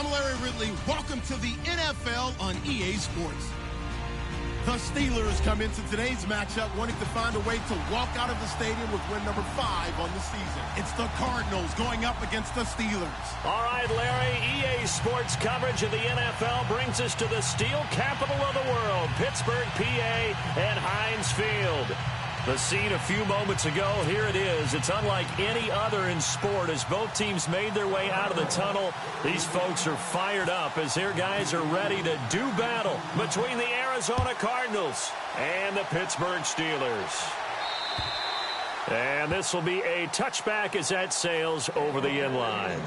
I'm Larry Ridley. Welcome to the NFL on EA Sports. The Steelers come into today's matchup wanting to find a way to walk out of the stadium with win number 5 on the season. It's the Cardinals going up against the Steelers. All right, Larry, EA Sports coverage of the NFL brings us to the steel capital of the world, Pittsburgh, PA, and Heinz Field. The scene a few moments ago, here it is. It's unlike any other in sport as both teams made their way out of the tunnel. These folks are fired up as their guys are ready to do battle between the Arizona Cardinals and the Pittsburgh Steelers. And this will be a touchback as that sails over the end line.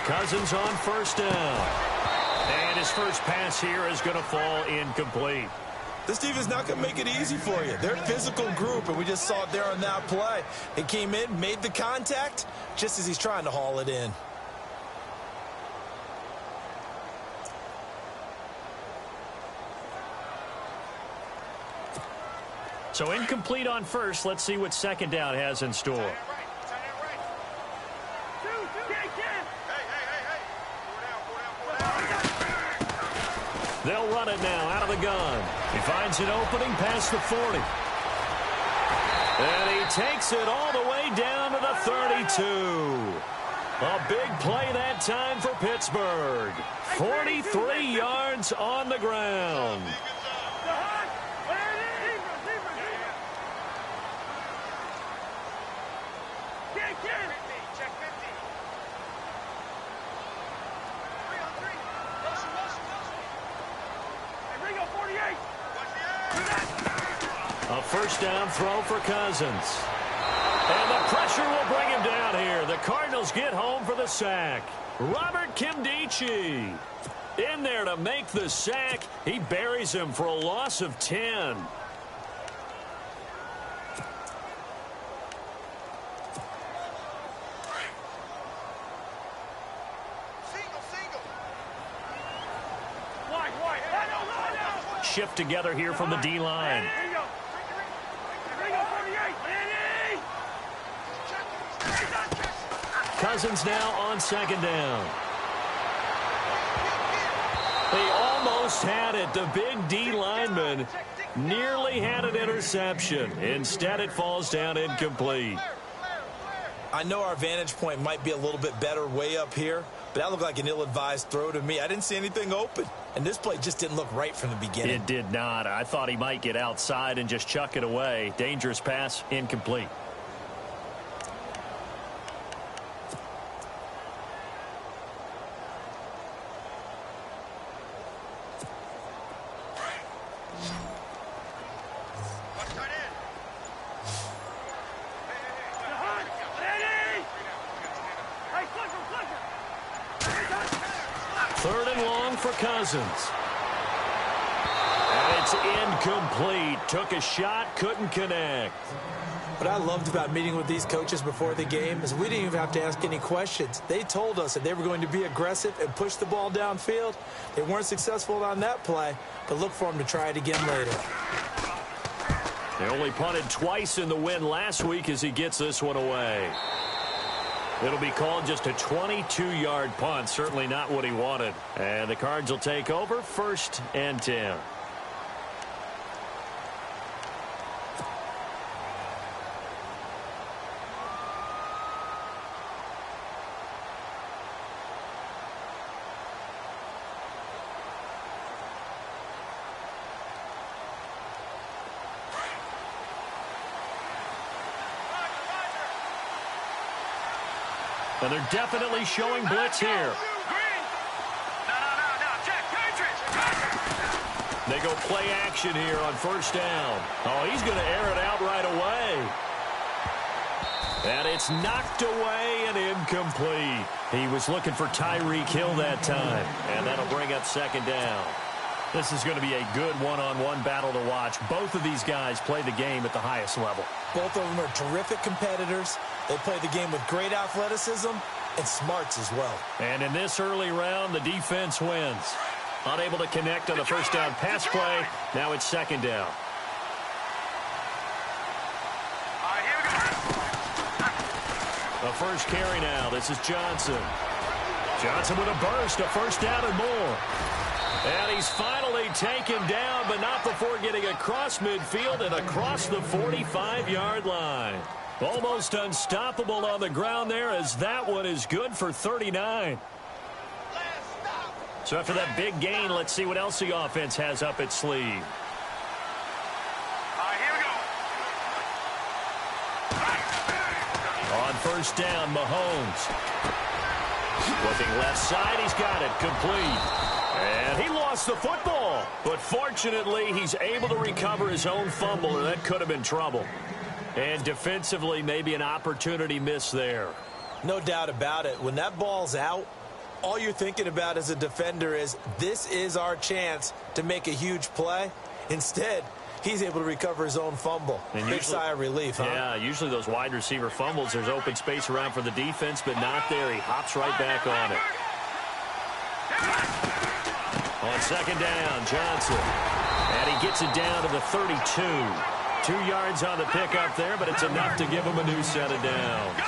Cousins on first down. And his first pass here is going to fall incomplete. This defense is not going to make it easy for you. They're a physical group, and we just saw it there on that play. He came in, made the contact, just as he's trying to haul it in. So incomplete on first. Let's see what second down has in store. They'll run it now out of the gun. He finds an opening past the 40. And he takes it all the way down to the 32. A big play that time for Pittsburgh. 43 yards on the ground. A first down throw for Cousins. And the pressure will bring him down here. The Cardinals get home for the sack. Robert Kimdichie in there to make the sack. He buries him for a loss of 10. Shift together here from the D-line. Cousins now on second down. They almost had it. The big D lineman nearly had an interception. Instead, it falls down incomplete. I know our vantage point might be a little bit better way up here, but that looked like an ill-advised throw to me. I didn't see anything open, and this play just didn't look right from the beginning. It did not. I thought he might get outside and just chuck it away. Dangerous pass, incomplete. Third and long for Cousins. And it's incomplete. Took a shot, couldn't connect. What I loved about meeting with these coaches before the game is we didn't even have to ask any questions. They told us that they were going to be aggressive and push the ball downfield. They weren't successful on that play, but look for them to try it again later. They only punted twice in the win last week as he gets this one away. It'll be called just a 22-yard punt. Certainly not what he wanted. And the Cards will take over 1st and 10. And they're definitely showing blitz here. They go play action here on 1st down. Oh, he's going to air it out right away. And it's knocked away and incomplete. He was looking for Tyreek Hill that time. And that'll bring up 2nd down. This is going to be a good one-on-one battle to watch. Both of these guys play the game at the highest level. Both of them are terrific competitors. They play the game with great athleticism and smarts as well. And in this early round, the defense wins. Unable to connect on the first down pass play. Now it's second down. The first carry now. This is Johnson. Johnson with a burst, a first down and more. And he's finally taken down, but not before getting across midfield and across the 45-yard line. Almost unstoppable on the ground there, as that one is good for 39. So after that big gain, let's see what else the offense has up its sleeve. Here we go. On first down, Mahomes. Looking left side, he's got it, complete. And he lost the football, but fortunately, he's able to recover his own fumble, and that could have been trouble. And defensively, maybe an opportunity miss there. No doubt about it. When that ball's out, all you're thinking about as a defender is, this is our chance to make a huge play. Instead, he's able to recover his own fumble. And big sigh of relief, huh? Yeah, usually those wide receiver fumbles, there's open space around for the defense, but not there. He hops right back on it. On second down, Johnson. And he gets it down to the 32. 2 yards on the pickup there, but it's enough to give him a new set of downs.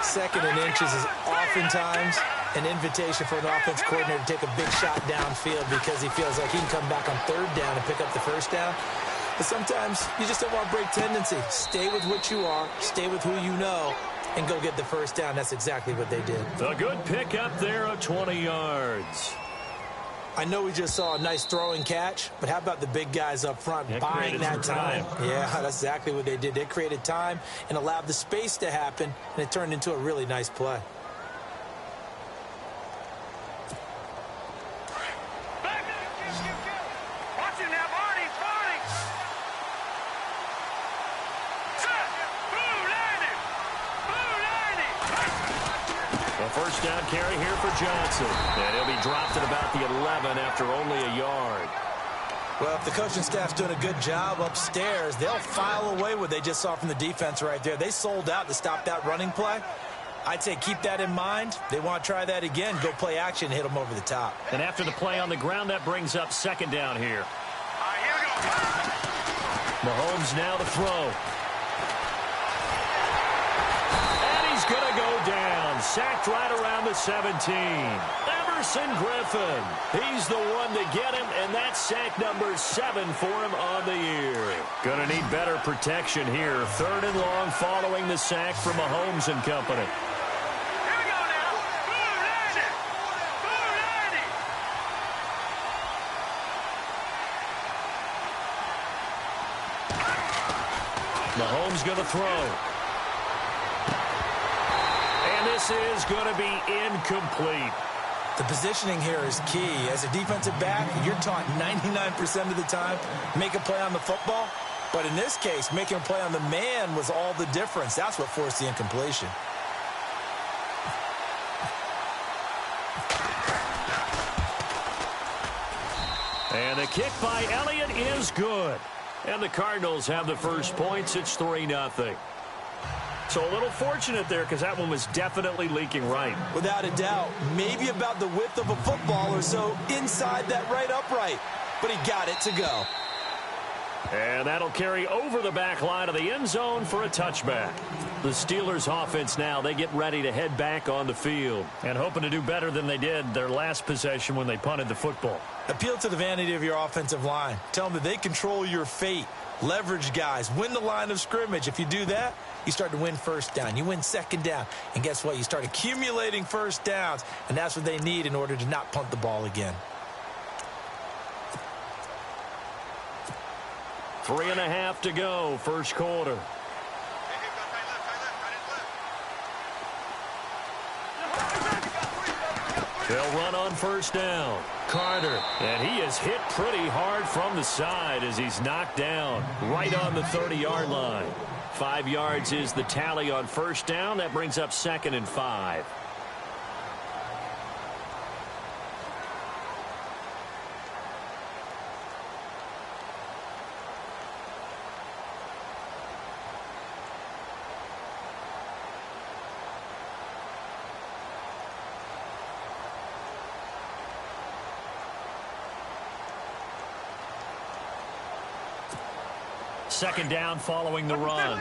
Second and inches is oftentimes an invitation for an offense coordinator to take a big shot downfield because he feels like he can come back on third down and pick up the first down. But sometimes you just don't want to break tendency. Stay with what you are, stay with who you know, and go get the first down. That's exactly what they did. A good pickup there of 20 yards. I know we just saw a nice throwing catch, but how about the big guys up front buying that time? Yeah, that's exactly what they did. They created time and allowed the space to happen, and it turned into a really nice play. First down carry here for Johnson. And he'll be dropped at about the 11 after only a yard. Well, if the coaching staff's doing a good job upstairs, they'll file away what they just saw from the defense right there. They sold out to stop that running play. I'd say keep that in mind. They want to try that again, go play action, hit them over the top. And after the play on the ground, that brings up second down here. Here we go. Mahomes now to throw. He's going to go down, sacked right around the 17. Everson Griffin, he's the one to get him, and that's sack number 7 for him on the year. Going to need better protection here. Third and long following the sack from Mahomes and company. Here we go now. Boom, landed. Boom, landed. Mahomes going to throw. This is going to be incomplete. The positioning here is key. As a defensive back, you're taught 99% of the time, make a play on the football. But in this case, making a play on the man was all the difference. That's what forced the incompletion. And the kick by Elliott is good. And the Cardinals have the first points. It's 3-0. So a little fortunate there because that one was definitely leaking right. Without a doubt. Maybe about the width of a football or so inside that right upright. But he got it to go. And that'll carry over the back line of the end zone for a touchback. The Steelers offense now, they get ready to head back on the field and hoping to do better than they did their last possession when they punted the football. Appeal to the vanity of your offensive line. Tell them that they control your fate. Leverage guys. Win the line of scrimmage. If you do that, you start to win first down. You win second down. And guess what? You start accumulating first downs. And that's what they need in order to not punt the ball again. 3.5 to go, first quarter. They'll run on first down. Carter, and he is hit pretty hard from the side as he's knocked down right on the 30-yard line. 5 yards is the tally on first down. That brings up 2nd and 5. Second down following the run.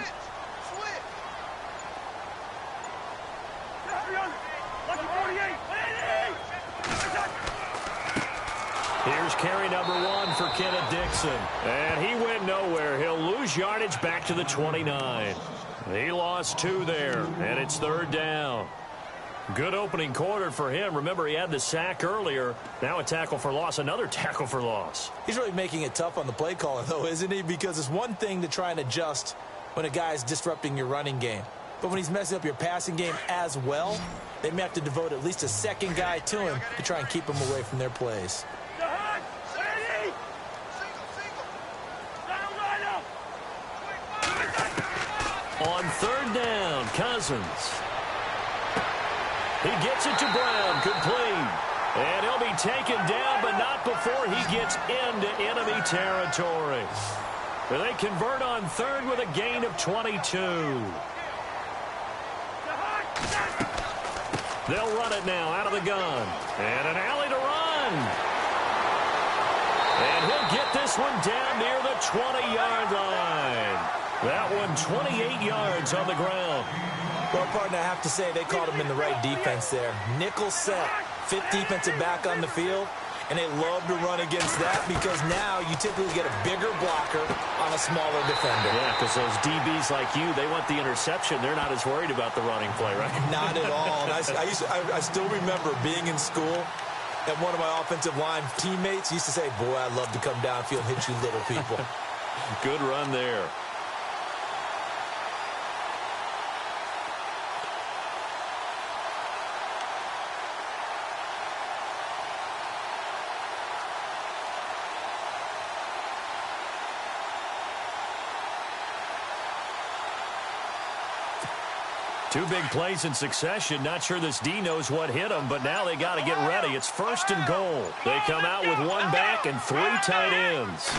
Here's carry number 1 for Kenneth Dixon. And he went nowhere. He'll lose yardage back to the 29. He lost 2 there, and it's third down. Good opening quarter for him. Remember, he had the sack earlier. Now a tackle for loss, another tackle for loss. He's really making it tough on the play caller, though, isn't he? Because it's one thing to try and adjust when a guy's disrupting your running game. But when he's messing up your passing game as well, they may have to devote at least a second guy to him to try and keep him away from their plays. On third down, Cousins. He gets it to Brown, complete. And he'll be taken down, but not before he gets into enemy territory. They convert on third with a gain of 22. They'll run it now out of the gun. And an alley to run. And he'll get this one down near the 20-yard line. That one 28 yards on the ground. Well, partner, I have to say they caught him in the right defense there. Nickel set, 5th defensive back on the field, and they love to run against that because now you typically get a bigger blocker on a smaller defender. Yeah, because those DBs like you, they want the interception. They're not as worried about the running play, right? Not at all. And I still remember being in school, and one of my offensive line teammates used to say, boy, I'd love to come downfield and hit you little people. Good run there. Two big plays in succession. Not sure this D knows what hit him, but now they got to get ready. It's first and goal. They come out with 1 back and 3 tight ends.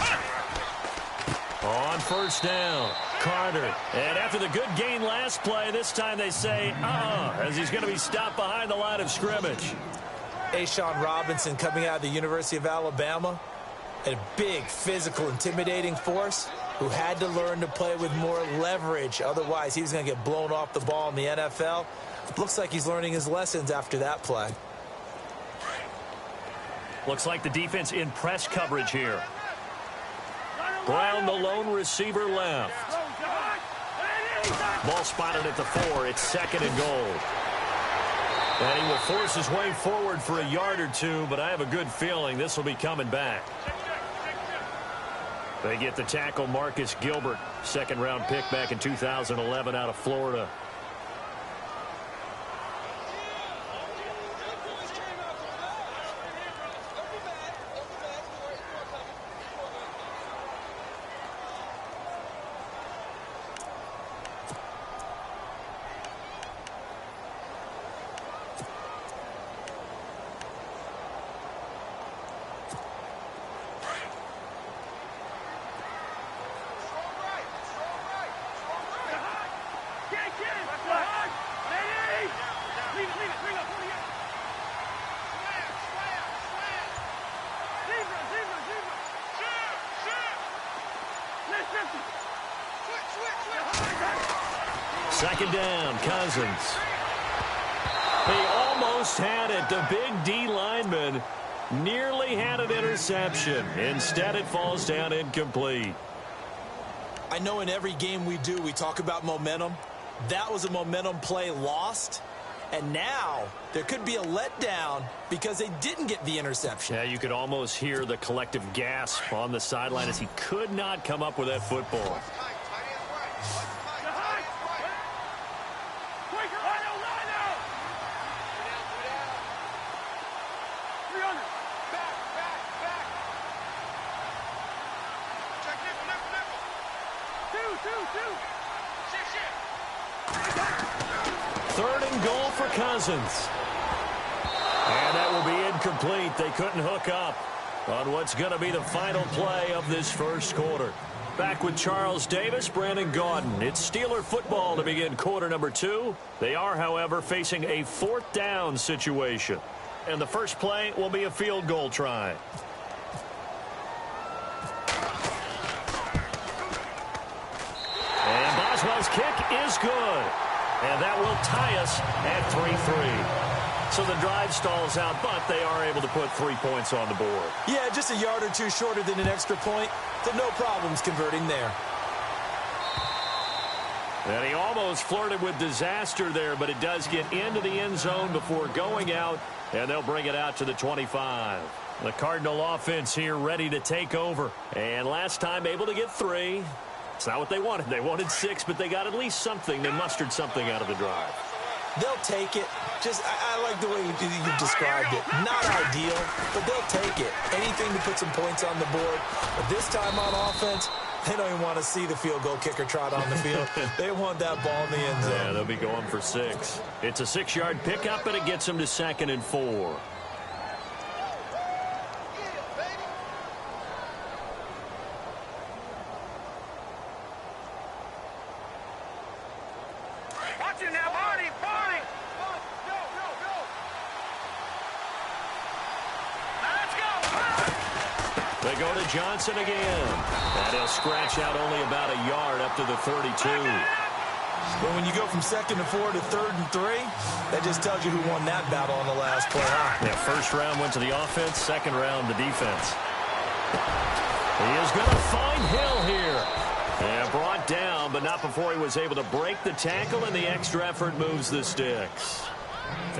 On first down, Carter. And after the good gain last play, this time they say, as he's going to be stopped behind the line of scrimmage. Ashawn Robinson coming out of the University of Alabama. A big, physical, intimidating force who had to learn to play with more leverage. Otherwise, he was going to get blown off the ball in the NFL. Looks like he's learning his lessons after that play. Looks like the defense in press coverage here. Brown, the lone receiver, left. Ball spotted at the 4. It's second and goal. And he will force his way forward for a yard or 2, but I have a good feeling this will be coming back. They get the tackle, Marcus Gilbert, second-round pick back in 2011 out of Florida. Second down, Cousins. He almost had it. The big D lineman nearly had an interception. Instead, it falls down incomplete. I know in every game we do, we talk about momentum. That was a momentum play lost. And now there could be a letdown because they didn't get the interception. Yeah, you could almost hear the collective gasp on the sideline as he could not come up with that football. Third and goal for Cousins. And that will be incomplete. They couldn't hook up on what's going to be the final play of this first quarter. Back with Charles Davis, Brandon Gaudin. It's Steeler football to begin quarter number 2. They are, however, facing a 4th down situation. And the first play will be a field goal try. His kick is good. And that will tie us at 3-3. So the drive stalls out, but they are able to put 3 points on the board. Yeah, just a yard or two shorter than an extra point, so no problems converting there. And he almost flirted with disaster there, but it does get into the end zone before going out, and they'll bring it out to the 25. The Cardinal offense here ready to take over. And last time able to get 3. It's not what they wanted. They wanted 6, but they got at least something. They mustered something out of the drive. They'll take it. I like the way you described it. Not ideal, but they'll take it. Anything to put some points on the board. But this time on offense, they don't even want to see the field goal kicker trot on the field. They want that ball in the end zone. Yeah, they'll be going for 6. It's a 6-yard pickup, and it gets them to 2nd and 4. They go to Johnson again. And he'll scratch out only about a yard up to the 32. But when you go from 2nd and 4 to 3rd and 3, that just tells you who won that battle on the last play, huh? Yeah, first round went to the offense, second round the defense. He is going to find Hill here. And brought down, but not before he was able to break the tackle, and the extra effort moves the sticks.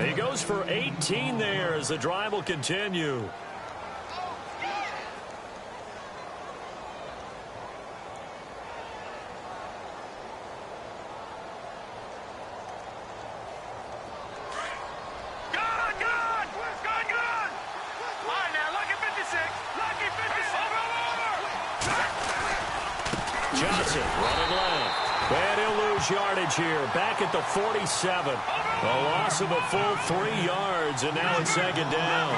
He goes for 18 there as the drive will continue. Johnson running left. And he'll lose yardage here. Back at the 47. A loss of a full 3 yards, and now it's 2nd down.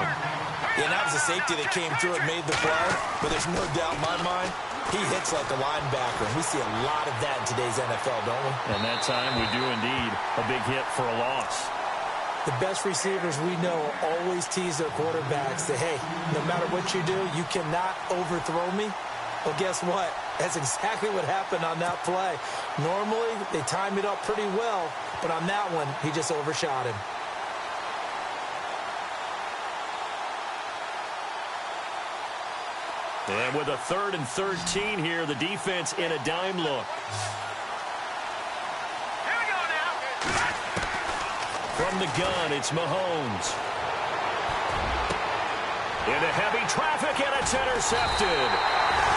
Yeah, that was a safety that came through and made the play. But there's no doubt in my mind, he hits like a linebacker. We see a lot of that in today's NFL, don't we? And that time we do indeed. A big hit for a loss. The best receivers we know always tease their quarterbacks that, hey, no matter what you do, you cannot overthrow me. Well, guess what? That's exactly what happened on that play. Normally, they time it up pretty well, but on that one, he just overshot him. And with a 3rd and 13 here, the defense in a dime look. Here we go now. From the gun, it's Mahomes. Into heavy traffic, and it's intercepted.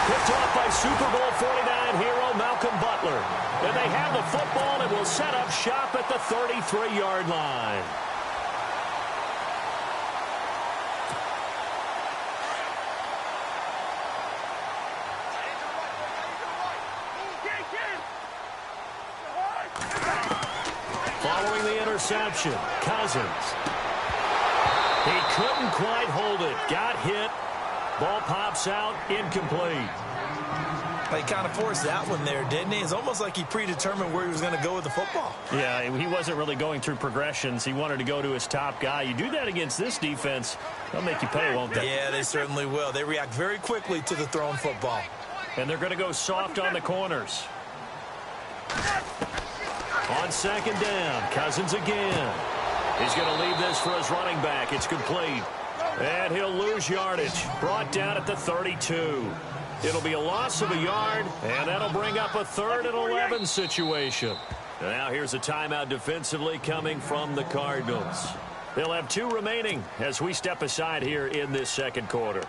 Picked off by Super Bowl 49 hero Malcolm Butler. And they have the football and will set up shop at the 33-yard line. Following the interception, Cousins. He couldn't quite hold it. Got hit. Ball pops out, incomplete. He kind of forced that one there, didn't he? It's almost like he predetermined where he was going to go with the football. Yeah, he wasn't really going through progressions. He wanted to go to his top guy. You do that against this defense, they'll make you pay, won't they? Yeah, they certainly will. They react very quickly to the thrown football. And they're going to go soft on the corners. On 2nd down, Cousins again. He's going to leave this for his running back. It's complete. And he'll lose yardage. Brought down at the 32. It'll be a loss of a yard, and that'll bring up a 3rd and 11 situation. Now here's a timeout defensively coming from the Cardinals. They'll have 2 remaining as we step aside here in this 2nd quarter.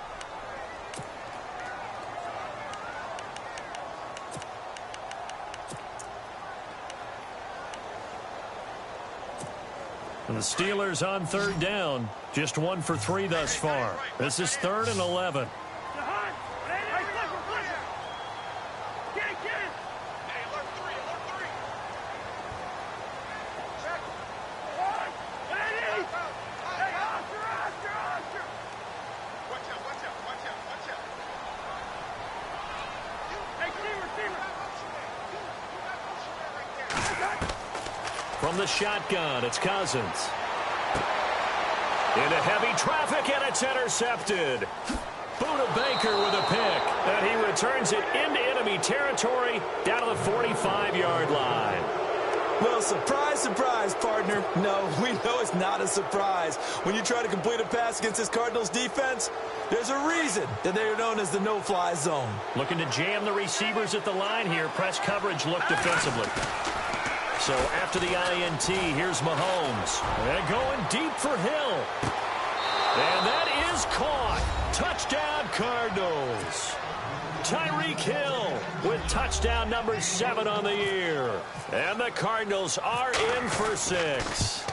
And the Steelers on 3rd down. Just 1 for 3 thus far. This is 3rd and 11. From the shotgun, it's Cousins. Into heavy traffic, and it's intercepted. Buda Baker with a pick, and he returns it into enemy territory down to the 45-yard line. Well, surprise, surprise, partner. No, we know it's not a surprise. When you try to complete a pass against this Cardinals defense, there's a reason that they're known as the no-fly zone. Looking to jam the receivers at the line here. Press coverage look defensively. So after the INT, here's Mahomes. And going deep for Hill. And that is caught. Touchdown, Cardinals. Tyreek Hill with touchdown number 7 on the year. And the Cardinals are in for 6.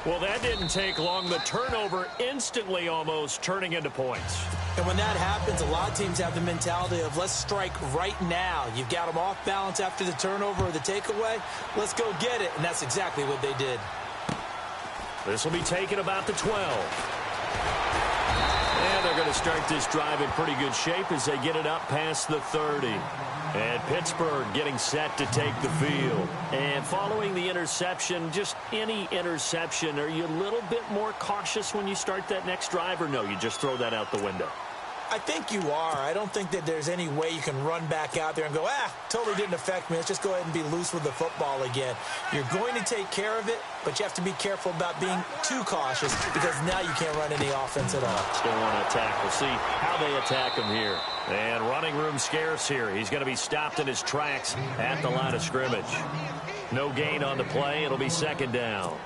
Well, that didn't take long. The turnover instantly almost turning into points. And when that happens, a lot of teams have the mentality of let's strike right now. You've got them off balance after the turnover or the takeaway. Let's go get it. And that's exactly what they did. This will be taken about the 12. And they're going to start this drive in pretty good shape as they get it up past the 30. And Pittsburgh getting set to take the field. And following the interception, just any interception, are you a little bit more cautious when you start that next drive, or no, you just throw that out the window? I think you are. I don't think that there's any way you can run back out there and go, totally didn't affect me. Let's just go ahead and be loose with the football again. You're going to take care of it, but you have to be careful about being too cautious because now you can't run any offense at all. Still want to attack. We'll see how they attack him here. And running room scarce here. He's going to be stopped in his tracks at the line of scrimmage. No gain on the play. It'll be second down.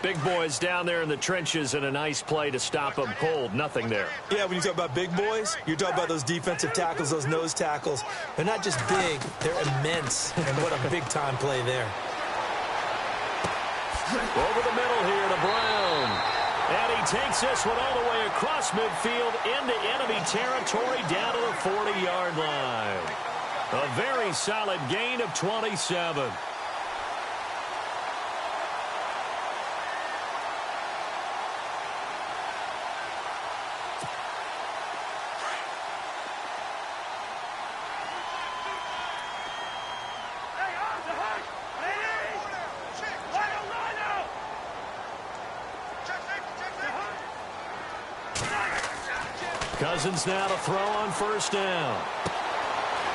Big boys down there in the trenches, and a nice play to stop them cold. Nothing there. Yeah, when you talk about big boys, you're talking about those defensive tackles, those nose tackles. They're not just big, they're immense. And what a big-time play there. Over the middle here to Brown. And he takes this one all the way across midfield into enemy territory down to the 40-yard line. A very solid gain of 27. Cousins now to throw on first down.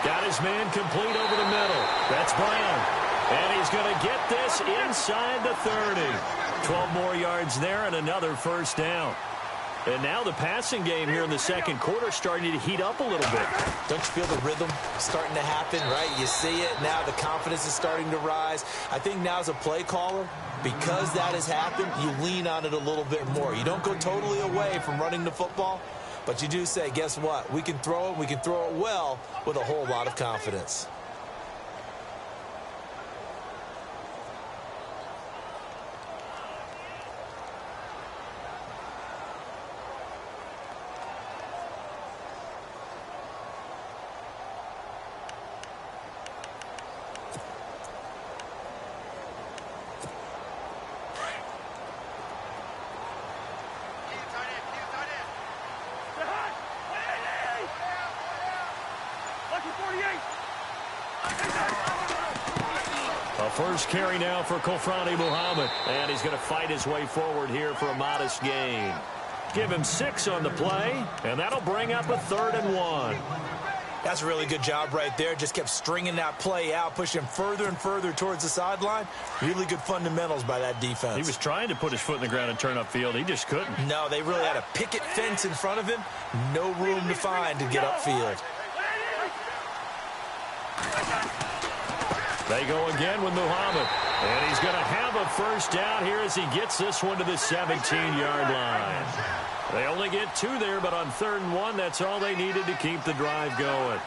Got his man complete over the middle. That's Brown. And he's going to get this inside the 30. 12 more yards there and another first down. And now the passing game here in the second quarter starting to heat up a little bit. Don't you feel the rhythm starting to happen, right? You see it now. The confidence is starting to rise. I think now as a play caller, because that has happened, you lean on it a little bit more. You don't go totally away from running the football, but you do say, guess what? We can throw it. We can throw it well with a whole lot of confidence. A first carry now for Kofrani Muhammad. And he's going to fight his way forward here for a modest gain. Give him 6 on the play, and that'll bring up a 3rd and 1. That's a really good job right there. Just kept stringing that play out, pushing him further and further towards the sideline. Really good fundamentals by that defense. He was trying to put his foot in the ground and turn upfield. He just couldn't. No, they really had a picket fence in front of him. No room to find to get upfield. They go again with Muhammad. And he's going to have a first down here as he gets this one to the 17-yard line. They only get 2 there, but on 3rd and 1, that's all they needed to keep the drive going.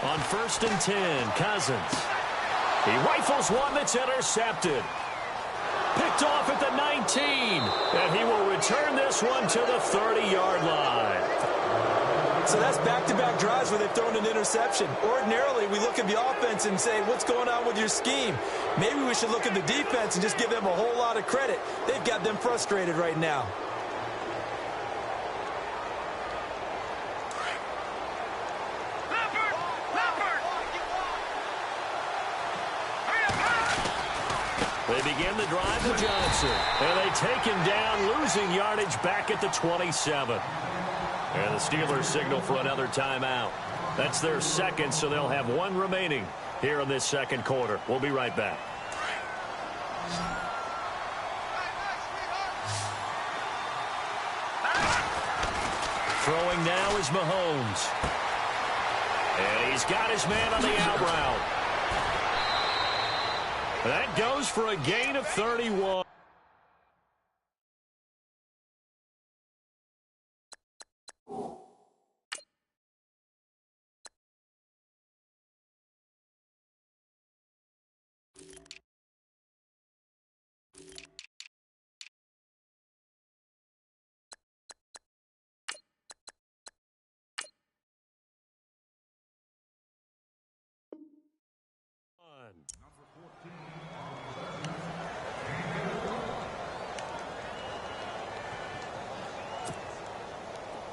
On 1st and 10, Cousins. He rifles one that's intercepted. Picked off at the 19, and he will return this one to the 30-yard line. So that's back-to-back drives where they've thrown an interception. Ordinarily, we look at the offense and say, what's going on with your scheme? Maybe we should look at the defense and just give them a whole lot of credit. They've got them frustrated right now. They begin the drive to Johnson, and they take him down, losing yardage back at the 27. And the Steelers signal for another timeout. That's their second, so they'll have one remaining here in this second quarter. We'll be right back. Throwing now is Mahomes. And he's got his man on the out route. That goes for a gain of 31.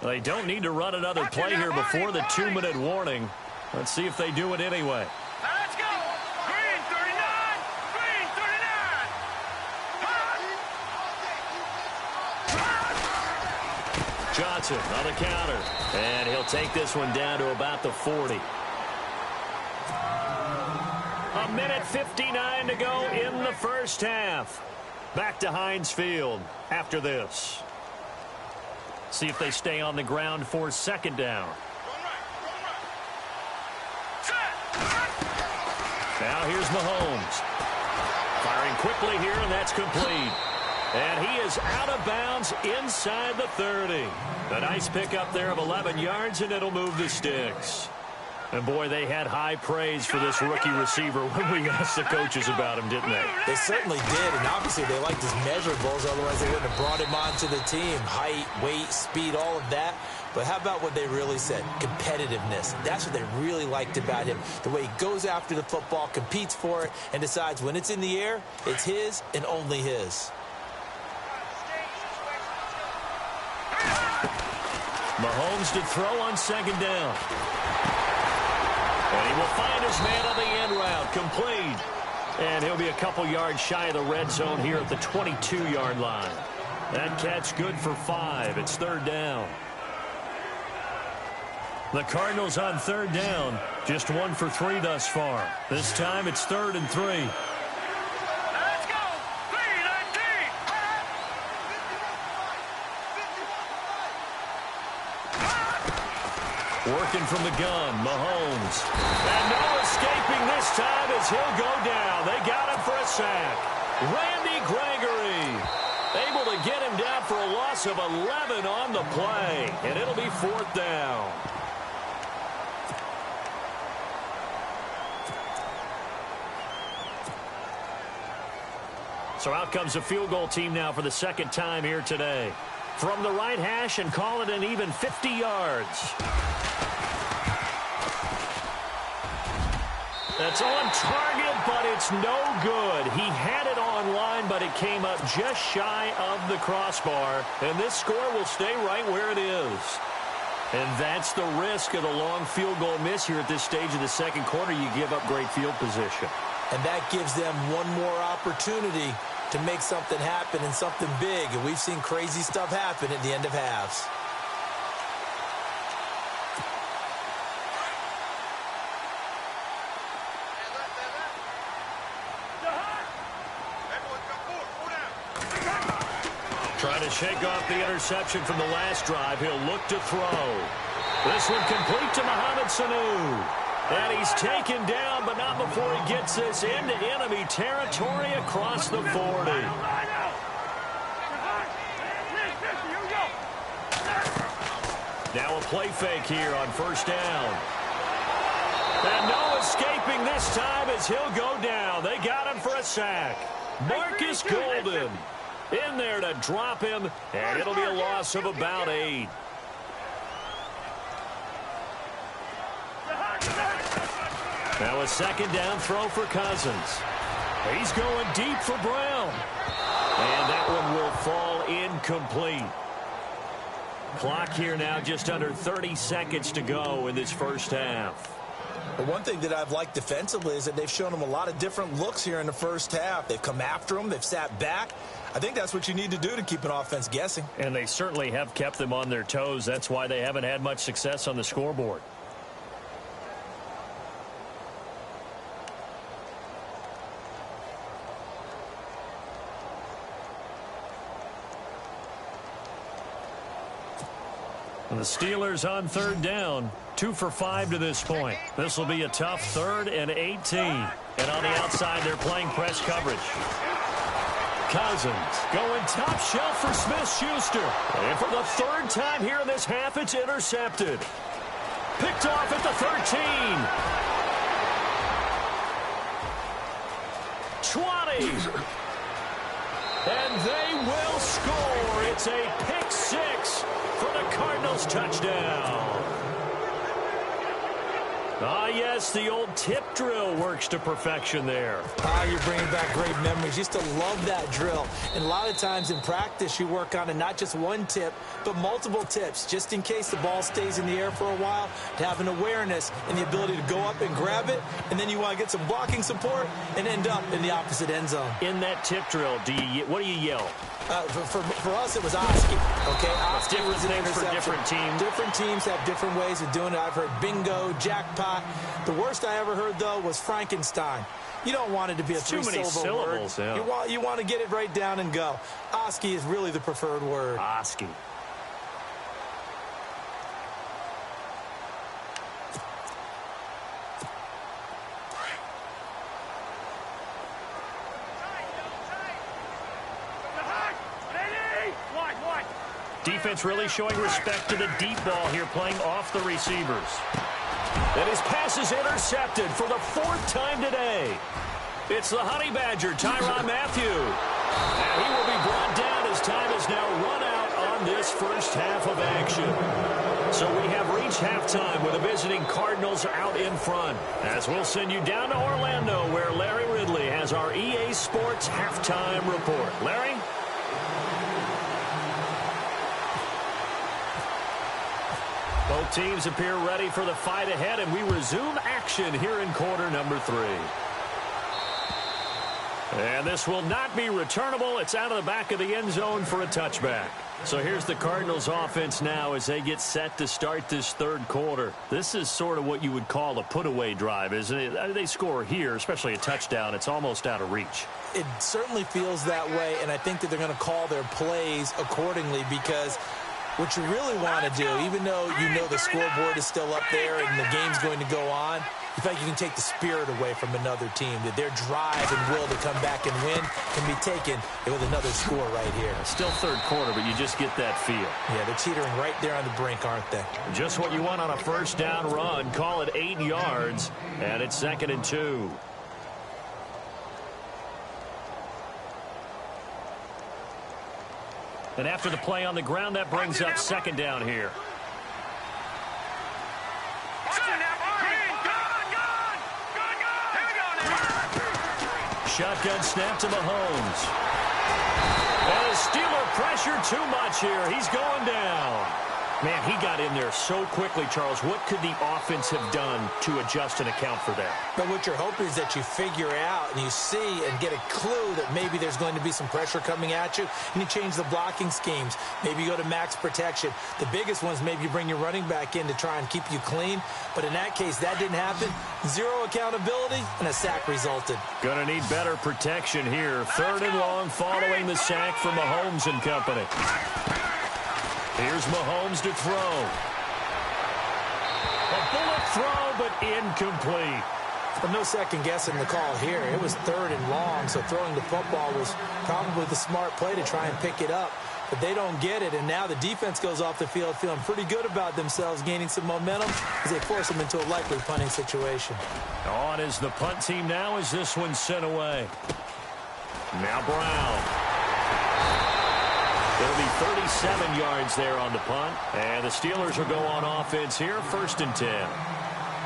They don't need to run another play here before the 2-minute warning. Let's see if they do it anyway. Let's go. Green 39. Green 39. Johnson on the counter. And he'll take this one down to about the 40. A minute 59 to go in the first half. Back to Heinz Field after this. See if they stay on the ground for second down. Now here's Mahomes. Firing quickly here, and that's complete. And he is out of bounds inside the 30. A nice pickup there of 11 yards, and it'll move the sticks. And, boy, they had high praise for this rookie receiver when we asked the coaches about him, didn't they? They certainly did, and obviously they liked his measurables. Otherwise, they wouldn't have brought him onto the team. Height, weight, speed, all of that. But how about what they really said? Competitiveness. That's what they really liked about him. The way he goes after the football, competes for it, and decides when it's in the air, it's his and only his. Mahomes to throw on second down. And he will find his man on the end route, complete. And he'll be a couple yards shy of the red zone here at the 22-yard line. That catch good for 5. It's third down. The Cardinals on third down, just 1 for 3 thus far. This time it's 3rd and 3. Let's go. 3-19. Working from the gun, Mahomes. And no escaping this time as he'll go down. They got him for a sack. Randy Gregory able to get him down for a loss of 11 on the play. And it'll be 4th down. So out comes the field goal team now for the second time here today. From the right hash and call it an even 50 yards. That's on target, but it's no good. He had it on line, but it came up just shy of the crossbar. And this score will stay right where it is. And that's the risk of the long field goal miss here at this stage of the second quarter. You give up great field position. And that gives them one more opportunity to make something happen and something big. And we've seen crazy stuff happen at the end of halves. Trying to shake off the interception from the last drive. He'll look to throw. This one complete to Mohamed Sanu. And he's taken down, but not before he gets this into enemy territory across the 40. Now a play fake here on first down. And no escaping this time as he'll go down. They got him for a sack. Marcus Golden in there to drop him, and it'll be a loss of about 8. Now a second down throw for Cousins. He's going deep for Brown. And that one will fall incomplete. Clock here now just under 30 seconds to go in this first half. But one thing that I've liked defensively is that they've shown them a lot of different looks here in the first half. They've come after them. They've sat back. I think that's what you need to do to keep an offense guessing. And they certainly have kept them on their toes. That's why they haven't had much success on the scoreboard. And the Steelers on third down, 2 for 5 to this point. This will be a tough 3rd and 18. And on the outside, they're playing press coverage. Cousins going top shelf for Smith-Schuster. And for the 3rd time here in this half, it's intercepted. Picked off at the 13. 20. And they will score. It's a pick 6 for the Cardinals touchdown. Ah, yes, the old tip drill works to perfection there. Ah, you're bringing back great memories. Used to love that drill. And a lot of times in practice, you work on it, not just one tip, but multiple tips, just in case the ball stays in the air for a while, to have an awareness and the ability to go up and grab it, and then you want to get some blocking support and end up in the opposite end zone. In that tip drill, what do you yell? For us, it was Oski. Okay, Oski was an interception. For different teams. Different teams have different ways of doing it. I've heard bingo, jackpot. The worst I ever heard, though, was Frankenstein. You don't want it to be a three-syllable word. Yeah. You want to get it right down and go. Oski is really the preferred word. Oski. Defense really showing respect to the deep ball here, playing off the receivers. And his pass is intercepted for the 4th time today. It's the Honey Badger, Tyrann Mathieu. And he will be brought down as time is now run out on this first half of action. So we have reached halftime with the visiting Cardinals out in front. As we'll send you down to Orlando, where Larry Ridley has our EA Sports halftime report. Larry? Both teams appear ready for the fight ahead, and we resume action here in quarter number 3. And this will not be returnable. It's out of the back of the end zone for a touchback. So here's the Cardinals offense now as they get set to start this 3rd quarter. This is sort of what you would call a put-away drive, isn't it? They score here, especially a touchdown. It's almost out of reach. It certainly feels that way, and I think that they're going to call their plays accordingly, because what you really want to do, even though you know the scoreboard is still up there and the game's going to go on, you feel like you can take the spirit away from another team, that their drive and will to come back and win can be taken with another score right here. Still 3rd quarter, but you just get that feel. Yeah, they're teetering right there on the brink, aren't they? Just what you want on a first down run. Call it 8 yards, and it's 2nd and 2. And after the play on the ground, that brings up 2nd down here. Shotgun snap to Mahomes. And a Steeler pressure too much here. He's going down. Man, he got in there so quickly, Charles. What could the offense have done to adjust and account for that? But what you're hoping is that you figure out and you see and get a clue that maybe there's going to be some pressure coming at you, and you change the blocking schemes. Maybe you go to max protection. The biggest ones, maybe you bring your running back in to try and keep you clean. But in that case, that didn't happen. 0 accountability, and a sack resulted. Gonna need better protection here. 3rd and long following the sack from Mahomes and company. Here's Mahomes to throw. A bullet throw, but incomplete. But no second guessing the call here. It was 3rd and long, so throwing the football was probably the smart play to try and pick it up. But they don't get it, and now the defense goes off the field feeling pretty good about themselves, gaining some momentum as they force them into a likely punting situation. On is the punt team now as this one's sent away. Now Brown. It'll be 37 yards there on the punt. And the Steelers will go on offense here, 1st and 10.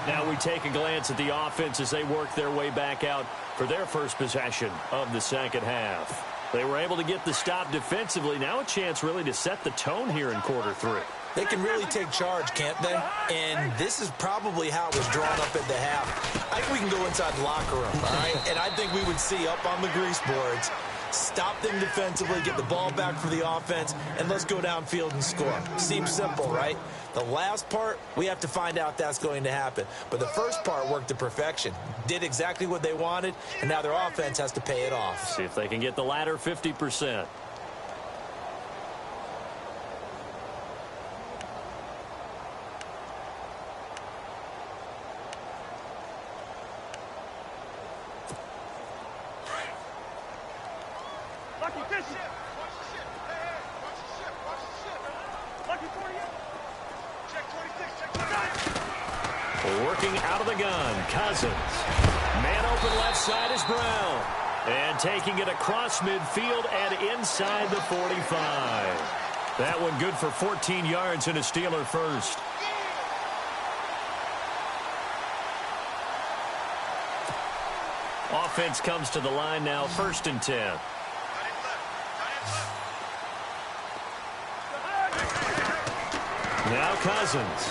Now we take a glance at the offense as they work their way back out for their first possession of the 2nd half. They were able to get the stop defensively. Now a chance really to set the tone here in quarter 3. They can really take charge, can't they? And this is probably how it was drawn up at the half. I think we can go inside the locker room, all right? And I think we would see up on the grease boards, stop them defensively, get the ball back for the offense, and let's go downfield and score. Seems simple, right? The last part, we have to find out if that's going to happen. But the first part worked to perfection. Did exactly what they wanted, and now their offense has to pay it off. See if they can get the latter 50%. Working out of the gun, Cousins. Man open left side is Brown. And taking it across midfield and inside the 45. That one good for 14 yards and a Steeler first. Offense comes to the line now, 1st and 10. Now Cousins.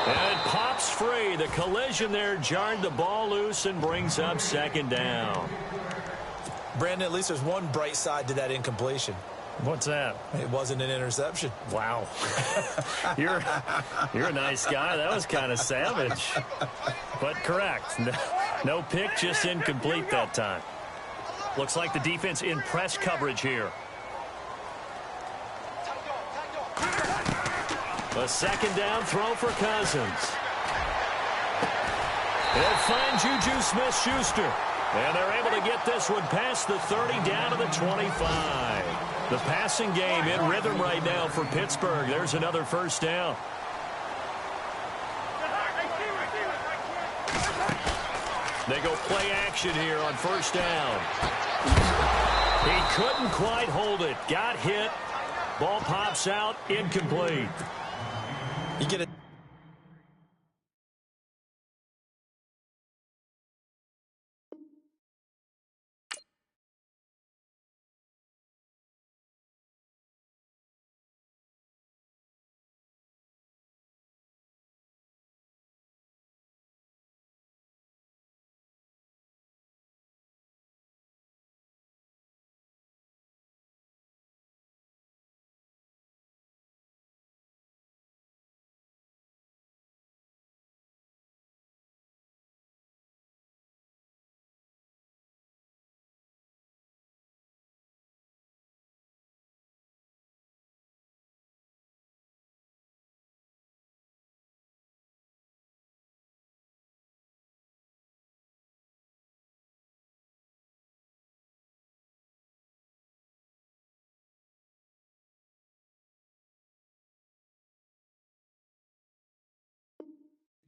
And it pops free. The collision there jarred the ball loose and brings up 2nd down. Brandon, at least there's one bright side to that incompletion. What's that? It wasn't an interception. Wow. You're a nice guy. That was kind of savage. But correct. No pick, just incomplete that time. Looks like the defense in press coverage here. A 2nd down throw for Cousins. They'll find Juju Smith-Schuster. And they're able to get this one past the 30 down to the 25. The passing game in rhythm right now for Pittsburgh. There's another 1st down. They go play action here on 1st down. He couldn't quite hold it. Got hit. Ball pops out. Incomplete. You get it.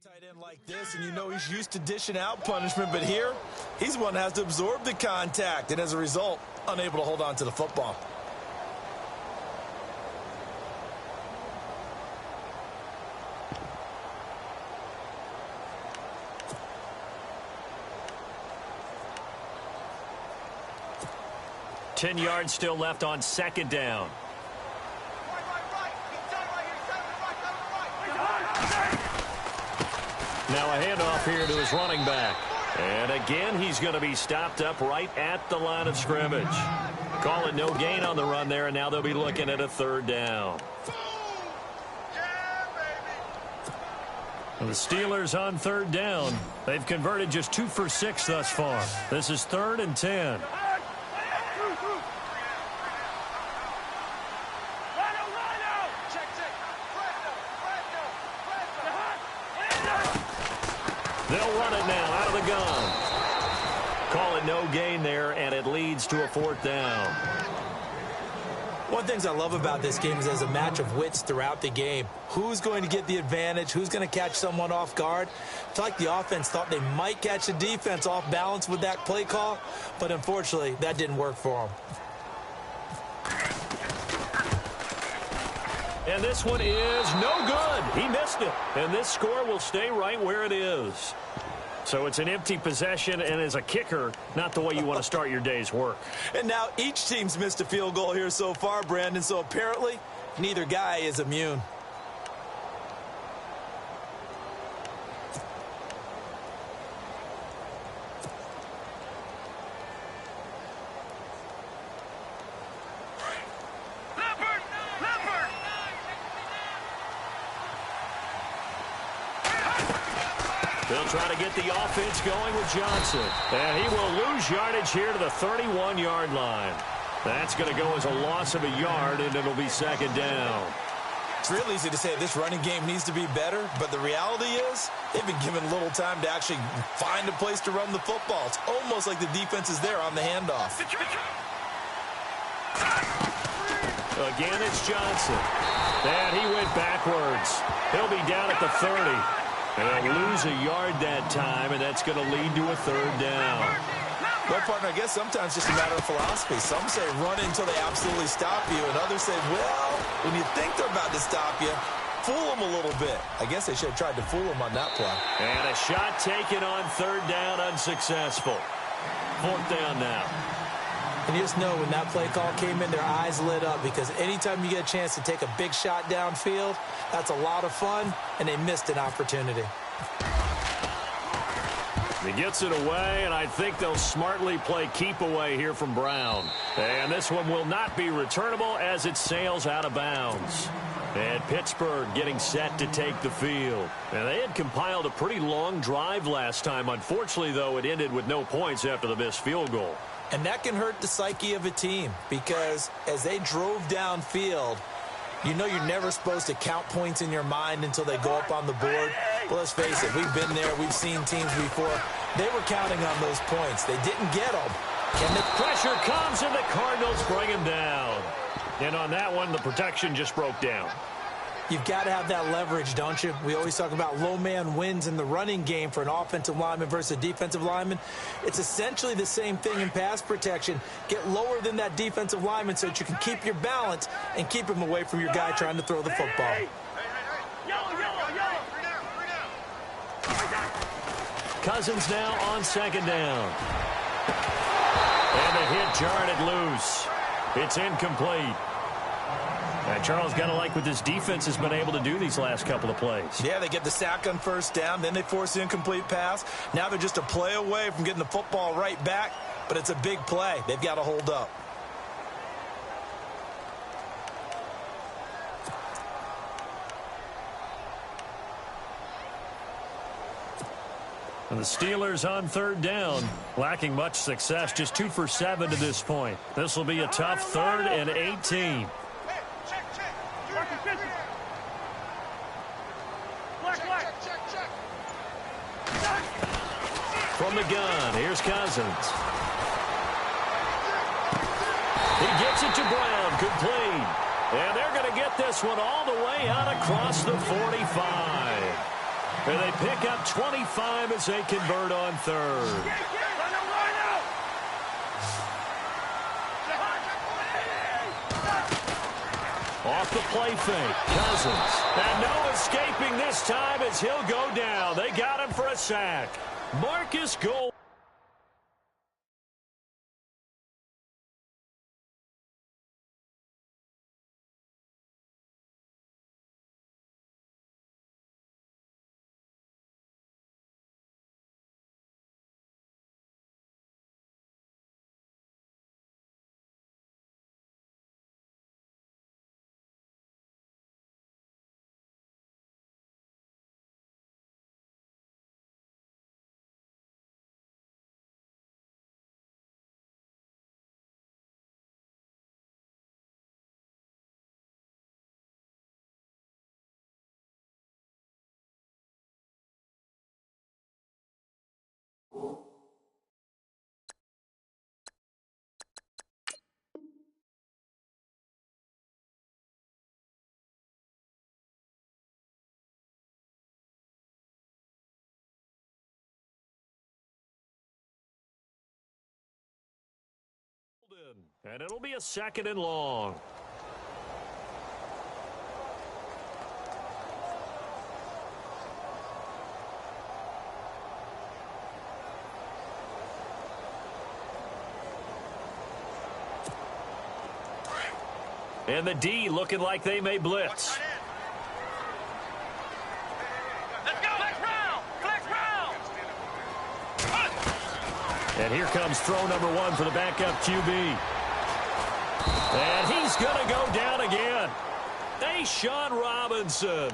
Tight end like this, and you know he's used to dishing out punishment, but here, he's the one that has to absorb the contact, and as a result, unable to hold on to the football. Ten yards still left on 2nd down. Now a handoff here to his running back. And again, he's going to be stopped up right at the line of scrimmage. Call it no gain on the run there, and now they'll be looking at a 3rd down. And the Steelers on 3rd down. They've converted just 2 for 6 thus far. This is 3rd and 10. They'll run it now out of the gun. Call it no gain there, and it leads to a 4th down. One of the things I love about this game is there's a match of wits throughout the game. Who's going to get the advantage? Who's going to catch someone off guard? It's like the offense thought they might catch the defense off balance with that play call, but unfortunately, that didn't work for them. And this one is no good. He missed it. And this score will stay right where it is. So it's an empty possession, and as a kicker, not the way you want to start your day's work. And now each team's missed a field goal here so far, Brandon, so apparently Neither guy is immune. They'll try to get the offense going with Johnson. And he will lose yardage here to the 31-yard line. That's going to go as a loss of a yard, and it'll be second down. It's real easy to say this running game needs to be better, but the reality is they've been given little time to actually find a place to run the football. It's almost like the defense is there on the handoff. Again, it's Johnson. And he went backwards. He'll be down at the 30. And they'll lose a yard that time, and that's going to lead to a third down. Well, partner, I guess sometimes it's just a matter of philosophy. Some say run until they absolutely stop you, and others say, well, when you think they're about to stop you, fool them a little bit. I guess they should have tried to fool them on that play. And a shot taken on third down, unsuccessful. Fourth down now. And you just know when that play call came in, their eyes lit up, because anytime you get a chance to take a big shot downfield, that's a lot of fun, and they missed an opportunity. He gets it away, and I think they'll smartly play keep away here from Brown. And this one will not be returnable as it sails out of bounds. And Pittsburgh getting set to take the field. And they had compiled a pretty long drive last time. Unfortunately, though, it ended with no points after the missed field goal. And that can hurt the psyche of a team, because as they drove downfield, you know you're never supposed to count points in your mind until they go up on the board. Well, let's face it, we've been there. We've seen teams before. They were counting on those points. They didn't get them. And the pressure comes, and the Cardinals bring him down. And on that one, the protection just broke down. You've got to have that leverage, don't you? We always talk about low man wins in the running game for an offensive lineman versus a defensive lineman. It's essentially the same thing in pass protection. Get lower than that defensive lineman so that you can keep your balance and keep him away from your guy trying to throw the football. Cousins now on second down. And the hit jarred it loose. It's incomplete. And Charles, got to like what this defense has been able to do these last couple of plays. Yeah, they get the sack on first down, then they force the incomplete pass. Now they're just a play away from getting the football right back, but it's a big play. They've got to hold up. And the Steelers on third down, lacking much success, just 2 for 7 to this point. This will be a tough 3rd and 18. From the gun, here's Cousins. He gets it to Brown, complete. And they're going to get this one all the way out across the 45. And they pick up 25 as they convert on third. Off the play fake, Cousins. And no escaping this time as he'll go down. They got him for a sack. Marcus Gold. And it'll be a 2nd and long. And the D looking like they may blitz. Let's go. Flex round. Flex round. And here comes throw number 1 for the backup QB. And he's going to go down again. Sean Robinson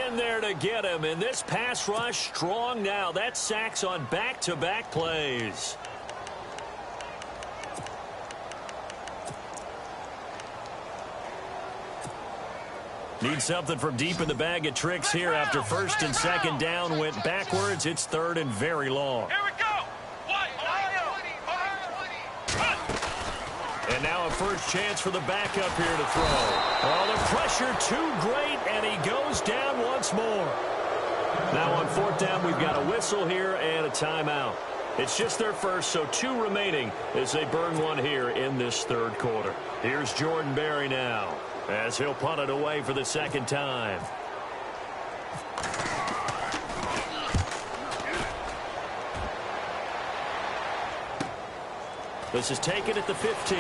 in there to get him. And this pass rush strong now. That's sacks on back-to-back plays. Need something from deep in the bag of tricks here after first and second down went backwards. It's third and very long. Here we go. And now a first chance for the backup here to throw. Oh, the pressure too great, and he goes down once more. Now on fourth down, we've got a whistle here and a timeout. It's just their first, so 2 remaining as they burn one here in this third quarter. Here's Jordan Berry now as he'll punt it away for the second time. This is taken at the 15.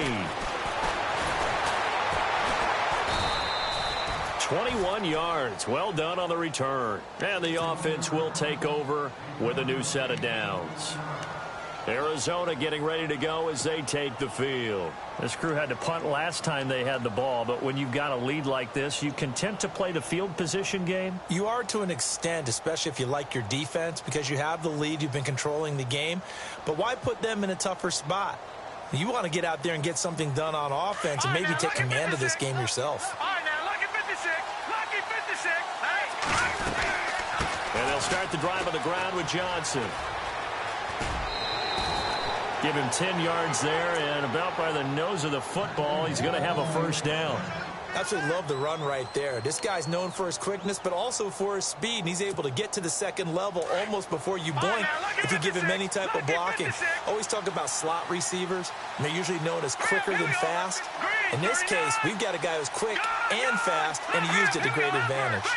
21 yards. Well done on the return. And the offense will take over with a new set of downs. Arizona getting ready to go as they take the field. This crew had to punt last time they had the ball, but when you've got a lead like this, you content to play the field position game? You are to an extent, especially if you like your defense, because you have the lead, you've been controlling the game. But why put them in a tougher spot? You want to get out there and get something done on offense and maybe take command of this game yourself. All right, now, lucky 56. Lucky 56. And they'll start the drive on the ground with Johnson. Give him 10 yards there, and about by the nose of the football, he's going to have a first down. Absolutely love the run right there. This guy's known for his quickness, but also for his speed, and he's able to get to the second level almost before you blink if you give him any type of blocking. Always talk about slot receivers, and they're usually known as quicker than fast. In this case, we've got a guy who's quick and fast, and he used it to great advantage.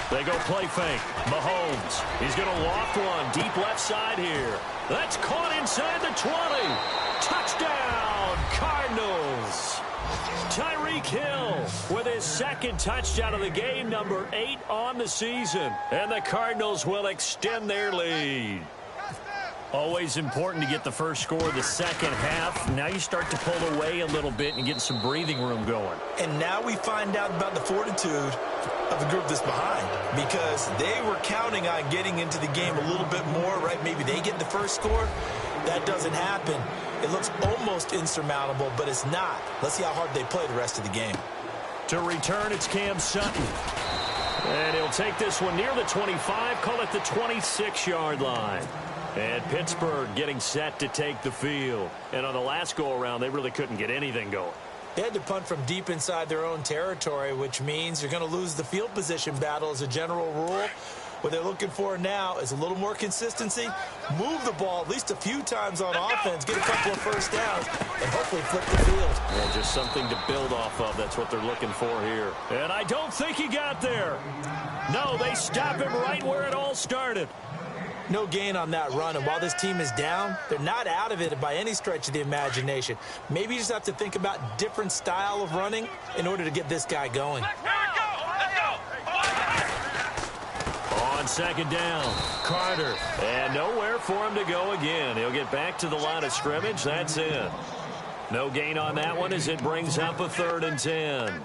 They go play fake. Mahomes. He's going to loft one. Deep left side here. That's caught inside the 20. Touchdown, Cardinals. Tyreek Hill with his second touchdown of the game, number 8 on the season. And the Cardinals will extend their lead. Always important to get the first score of the second half. Now you start to pull away a little bit and get some breathing room going. And now we find out about the fortitude of the group that's behind, because they were counting on getting into the game a little bit more, right? Maybe they get the first score. That doesn't happen. It looks almost insurmountable, but it's not. Let's see how hard they play the rest of the game. To return, it's Cam Sutton. And he'll take this one near the 25, call it the 26-yard line. And Pittsburgh getting set to take the field. And on the last go-around, they really couldn't get anything going. They had to punt from deep inside their own territory, which means you're going to lose the field position battle as a general rule. What they're looking for now is a little more consistency, move the ball at least a few times on offense, get a couple of first downs, and hopefully flip the field. And just something to build off of. That's what they're looking for here. And I don't think he got there. No, they stop him right where it all started. No gain on that run, and while this team is down, they're not out of it by any stretch of the imagination. Maybe you just have to think about different style of running in order to get this guy going. On second down, Carter, and nowhere for him to go again. He'll get back to the line of scrimmage. That's it. No gain on that one as it brings up a 3rd and 10.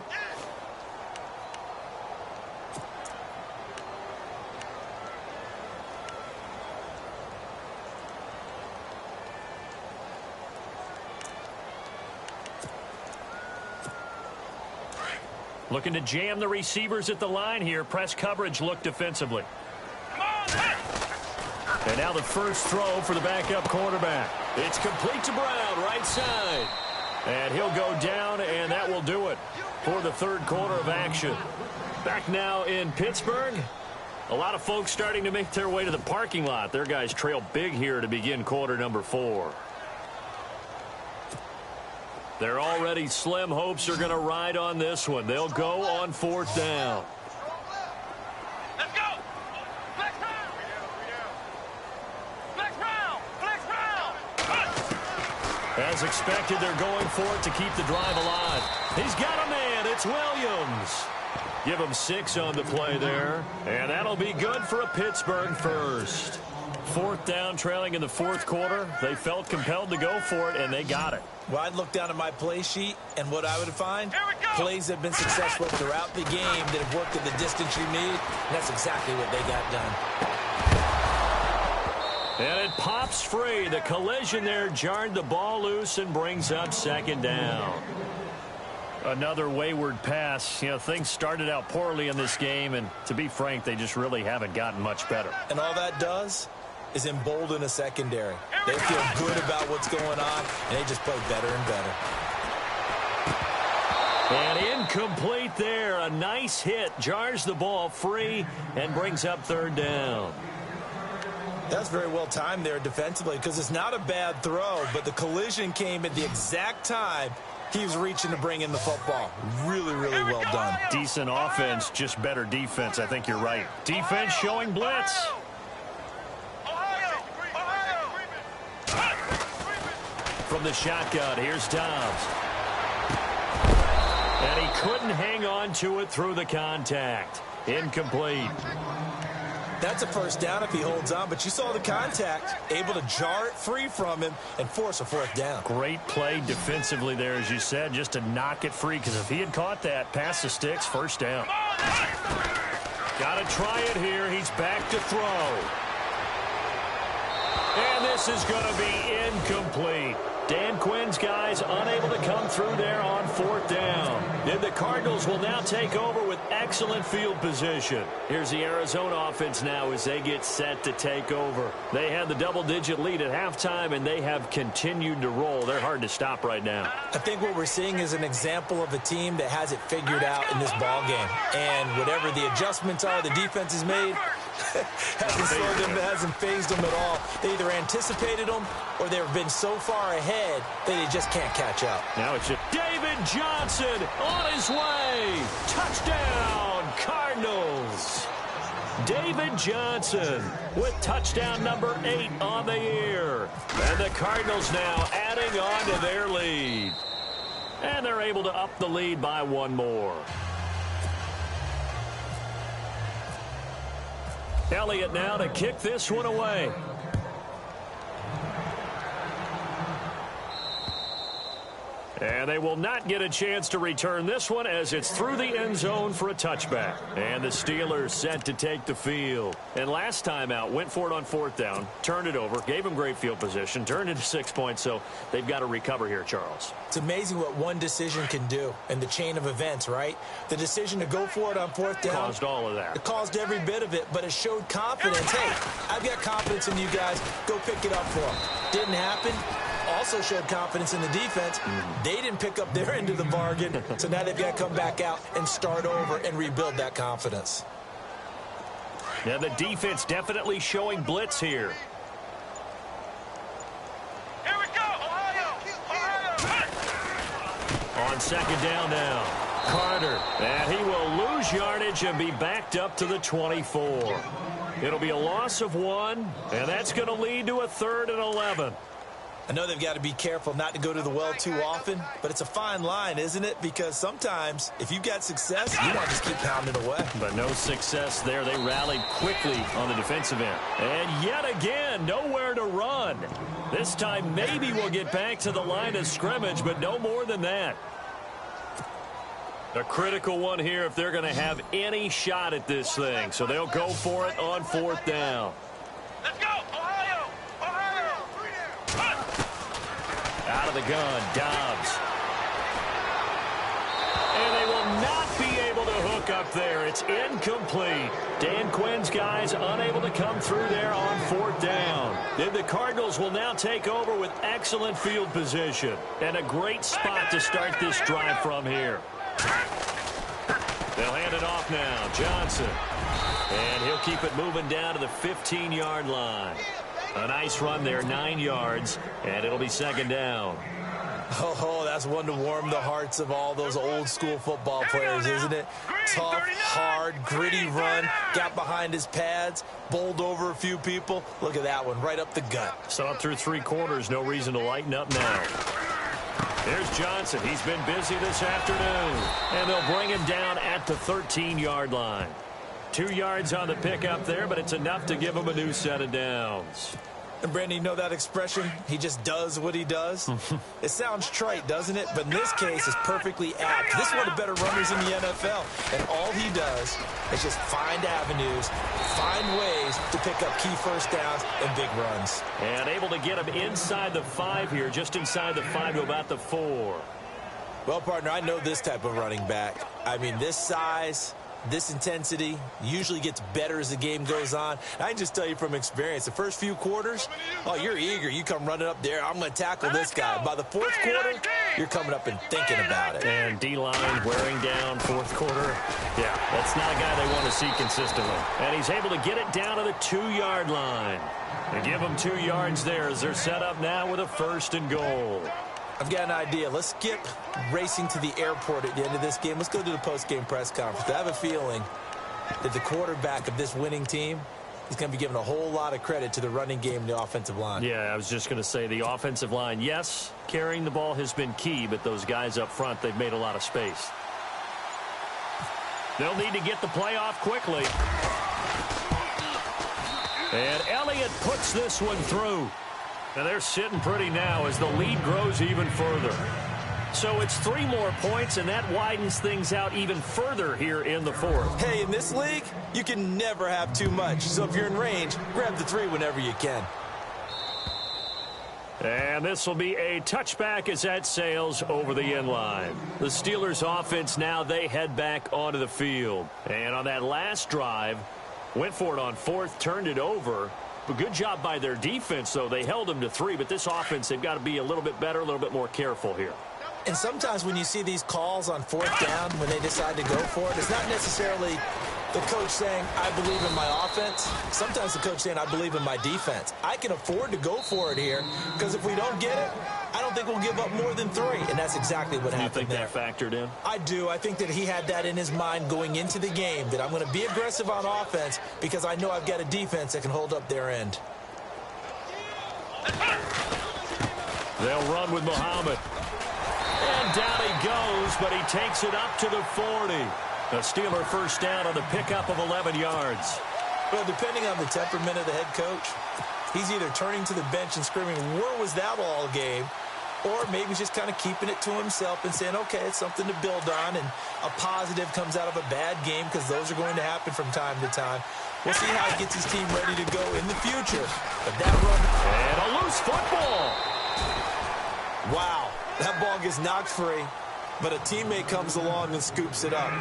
Looking to jam the receivers at the line here. Press coverage look defensively. And now the first throw for the backup quarterback. It's complete to Brown, right side. And he'll go down, and that will do it for the third quarter of action. Back now in Pittsburgh. A lot of folks starting to make their way to the parking lot. Their guys trail big here to begin quarter number 4. Their already slim hopes are going to ride on this one. They'll go on 4th down. Let's go. Flex round. Flex round. Flex round. As expected, they're going for it to keep the drive alive. He's got a man. It's Williams. Give him 6 on the play there. And that'll be good for a Pittsburgh first. 4th down, trailing in the 4th quarter. They felt compelled to go for it, and they got it. Well, I'd look down at my play sheet, and what I would find, plays that have been successful throughout the game that have worked at the distance you need, and that's exactly what they got done. And it pops free. The collision there jarred the ball loose and brings up 2nd down. Another wayward pass. You know, things started out poorly in this game, and to be frank, they just really haven't gotten much better. And all that does is embolden a secondary. They feel good about what's going on, and they just play better and better. And incomplete there. A nice hit. Jars the ball free and brings up 3rd down. That's very well timed there defensively because it's not a bad throw, but the collision came at the exact time he was reaching to bring in the football. Really, really well done. Decent offense, just better defense. I think you're right. Defense showing blitz. From the shotgun, here's Dobbs. And he couldn't hang on to it through the contact. Incomplete. That's a 1st down if he holds on, but you saw the contact, able to jar it free from him and force a 4th down. Great play defensively there, as you said, just to knock it free, because if he had caught that, past the sticks, 1st down. Got to try it here. He's back to throw. And this is going to be incomplete. Dan Quinn's guys unable to come through there on 4th down. And the Cardinals will now take over with excellent field position. Here's the Arizona offense now as they get set to take over. They had the double-digit lead at halftime, and they have continued to roll. They're hard to stop right now. I think what we're seeing is an example of a team that has it figured out in this ball game. And whatever the adjustments are the defense has made, hasn't slowed them, hasn't phased them at all. They either anticipated them or they've been so far ahead that they just can't catch up. Now it's just David Johnson on his way. Touchdown, Cardinals. David Johnson with touchdown number 8 on the year. And the Cardinals now adding on to their lead. And they're able to up the lead by 1 more. Elliott now to kick this one away. And they will not get a chance to return this one as it's through the end zone for a touchback. And the Steelers set to take the field. And last time out, went for it on 4th down, turned it over, gave them great field position, turned it to 6 points, so they've got to recover here, Charles. It's amazing what one decision can do in the chain of events, right? The decision to go for it on 4th down. Caused all of that. It caused every bit of it, but it showed confidence. Hey, I've got confidence in you guys. Go pick it up for them. Didn't happen. Also showed confidence in the defense. They didn't pick up their end of the bargain, so now they've got to come back out and start over and rebuild that confidence. Now the defense definitely showing blitz here. Here we go, Ohio! On 2nd down now, Carter, and he will lose yardage and be backed up to the 24. It'll be a loss of 1, and that's going to lead to a 3rd and 11. I know they've got to be careful not to go to the well too often, but it's a fine line, isn't it? Because sometimes, if you've got success, you want to just keep pounding away. But no success there. They rallied quickly on the defensive end. And yet again, nowhere to run. This time, maybe we'll get back to the line of scrimmage, but no more than that. A critical one here if they're going to have any shot at this thing. So they'll go for it on 4th down. Let's go, Ohio! Ohio! Out of the gun, Dobbs. And they will not be able to hook up there. It's incomplete. Dan Quinn's guys unable to come through there on 4th down. Then the Cardinals will now take over with excellent field position. And a great spot to start this drive from here. They'll hand it off now. Johnson. And he'll keep it moving down to the 15-yard line. A nice run there, 9 yards, and it'll be 2nd down. Oh, that's one to warm the hearts of all those old-school football players, isn't it? Tough, hard, gritty run, got behind his pads, bowled over a few people. Look at that one, right up the gut. So up through 3 quarters, no reason to lighten up now. There's Johnson. He's been busy this afternoon. And they'll bring him down at the 13-yard line. 2 yards on the pickup there, but it's enough to give him a new set of downs. And, Brandon, you know that expression? He just does what he does? It sounds trite, doesn't it? But in this case, it's perfectly apt. This is one of the better runners in the NFL. And all he does is just find avenues, find ways to pick up key first downs and big runs. And able to get him inside the 5 here, just inside the 5 to about the 4. Well, partner, I know this type of running back. I mean, this size, this intensity usually gets better as the game goes on. I can just tell you from experience, the first few quarters, oh, you're eager. You come running up there. I'm going to tackle this guy. By the 4th quarter, you're coming up and thinking about it. And D-line wearing down 4th quarter. Yeah, that's not a guy they want to see consistently. And he's able to get it down to the 2-yard line. And give them 2 yards there as they're set up now with a 1st and goal. I've got an idea. Let's skip racing to the airport at the end of this game. Let's go to the post-game press conference. I have a feeling that the quarterback of this winning team is going to be given a whole lot of credit to the running game and the offensive line. Yeah, I was just going to say the offensive line, yes, carrying the ball has been key, but those guys up front, they've made a lot of space. They'll need to get the play off quickly. And Elliott puts this one through. And they're sitting pretty now as the lead grows even further. So it's 3 more points, and that widens things out even further here in the 4th. Hey, in this league, you can never have too much. So if you're in range, grab the 3 whenever you can. And this will be a touchback as that sails over the end line. The Steelers offense now, they head back onto the field. And on that last drive, went for it on 4th, turned it over. A good job by their defense, though. They held them to 3, but this offense, they've got to be a little bit better, a little bit more careful here. And sometimes when you see these calls on 4th down, when they decide to go for it, it's not necessarily the coach saying, I believe in my offense. Sometimes the coach saying, I believe in my defense. I can afford to go for it here because if we don't get it, I don't think we'll give up more than 3. And that's exactly what happened there. You think that factored in? I do. I think that he had that in his mind going into the game, that I'm going to be aggressive on offense because I know I've got a defense that can hold up their end. They'll run with Muhammad. And down he goes, but he takes it up to the 40. A Steeler first down on the pickup of 11 yards. Well, depending on the temperament of the head coach, he's either turning to the bench and screaming, where was that all game? Or maybe he's just kind of keeping it to himself and saying, okay, it's something to build on, and a positive comes out of a bad game because those are going to happen from time to time. We'll see how he gets his team ready to go in the future. But that run... And a loose football. Wow, that ball gets knocked free, but a teammate comes along and scoops it up.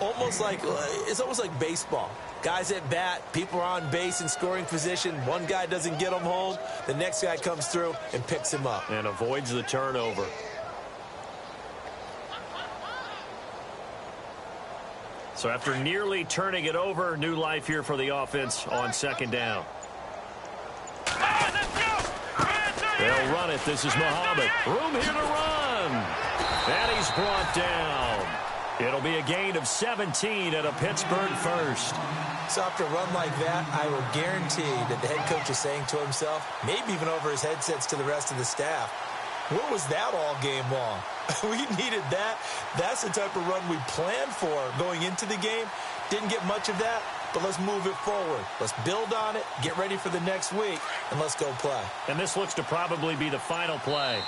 It's almost like baseball. Guys at bat, people are on base in scoring position. One guy doesn't get him home. The next guy comes through and picks him up. And avoids the turnover. So after nearly turning it over, new life here for the offense on 2nd down. They'll run it. This is Muhammad. Room here to run. And he's brought down. It'll be a gain of 17 and a Pittsburgh first. So after a run like that, I will guarantee that the head coach is saying to himself, maybe even over his headsets to the rest of the staff, where was that all game long? We needed that. That's the type of run we planned for going into the game. Didn't get much of that, but let's move it forward. Let's build on it, get ready for the next week, and let's go play. And this looks to probably be the final play.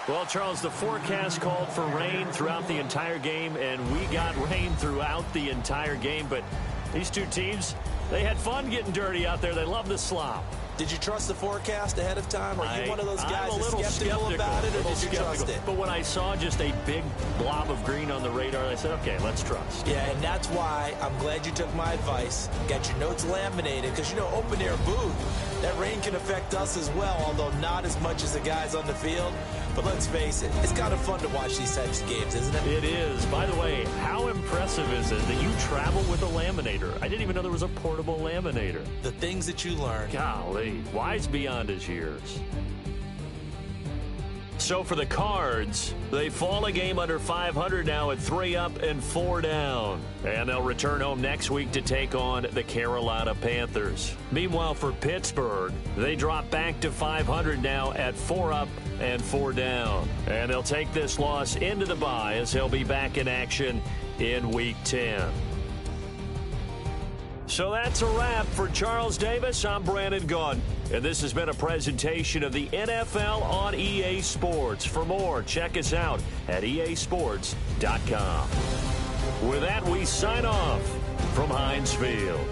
Well, Charles, the forecast called for rain throughout the entire game, and we got rain throughout the entire game. But these two teams, they had fun getting dirty out there. They love the slop. Did you trust the forecast ahead of time? Are you one of those guys that's skeptical about it, or did you trust it? But when I saw just a big blob of green on the radar, I said, okay, let's trust. Yeah, and that's why I'm glad you took my advice. Got your notes laminated, because, you know, open-air booth, that rain can affect us as well, although not as much as the guys on the field. But let's face it, it's kind of fun to watch these types of games, isn't it? It is. By the way, how impressive is it that you travel with a laminator? I didn't even know there was a portable laminator. The things that you learn. Golly, wise beyond his years. So for the Cards, they fall a game under 500 now at 3 up and 4 down. And they'll return home next week to take on the Carolina Panthers. Meanwhile, for Pittsburgh, they drop back to 500 now at 4 up and 4 down. And they'll take this loss into the bye as they'll be back in action in Week 10. So that's a wrap. For Charles Davis, I'm Brandon Gaudin. And this has been a presentation of the NFL on EA Sports. For more, check us out at easports.com. With that, we sign off from Heinz Field.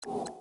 you.